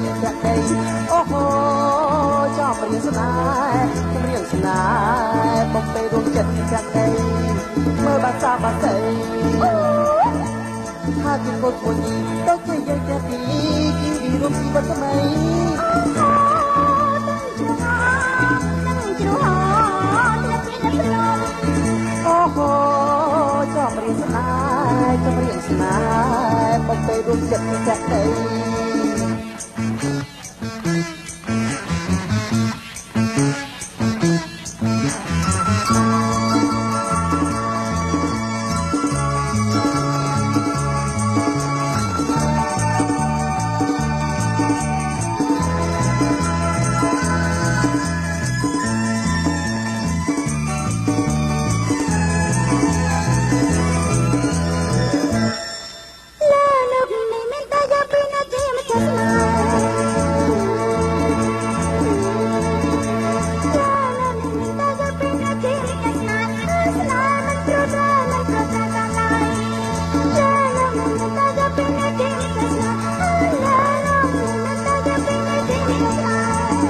ចិត្តចាក់ដីអូហូចំរៀងស្នេហ៍រៀងស្នេហ៍បំពេដួងចិត្តចាក់ដីមើលបាសាបាសីថាជាកូនមួយទៅជាយើងតែពីជីវិតរួមជីវិតថ្មីអូហូចំរៀងស្នេហ៍បំពេដួងចិត្តចាក់ដី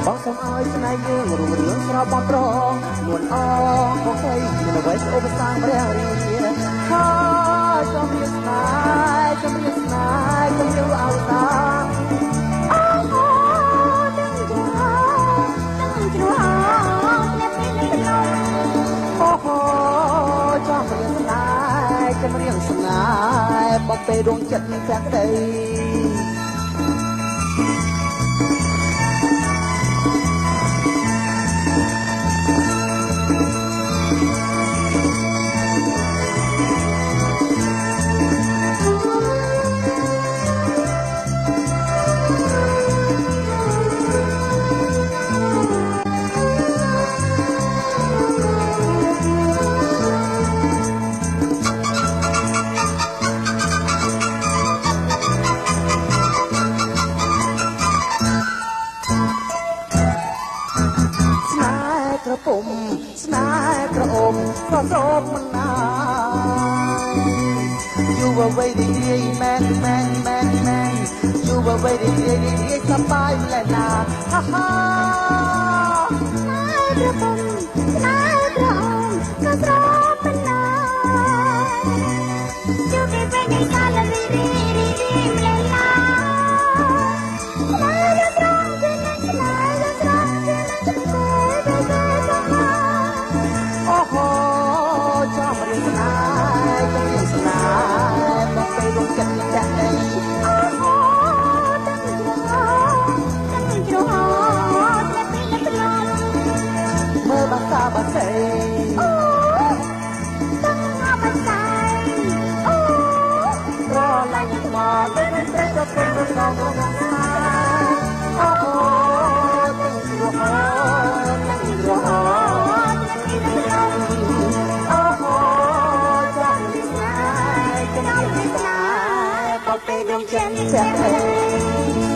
បងសូមឲ្យស្នេហ៍យើងរួមរឿងស្រោបបងប្រងនួនអងបងស្រីមានអ្វីឧបសគ្គព្រះរាជាហើយចំរៀងស្នេហ៍ចំរៀងអោតាអូហូដឹងជ្រោអូហូចំរៀងស្នេហ៍បំពេដួងចិត្តចាក់ដីស្នេហ៍ក្រអូបក៏សោកមិនណាយូរអ្វីរីករាយមែនយូរអ្វីរីករាយសប្បាយម្ល៉េះណាហាហាស្នេហ៍ក្រអូបក៏ស្រោបមិនណាយូរពេលពេលនេះកាលរីម្ល៉េះណាអូហូចំរៀងស្នេហ៍បំពេដួងចិត្តចាក់ដីអូហូដឹងជ្រោមើលបាសាបាសីអូដឹងបាសាអូរឡាញ់ថ្មទៅទៅទៅទៅអូហូដឹងជ្រោអូហូHãy subscribe cho kênh Ghiền Mì Gõ để không bỏ lỡ những video hấp dẫn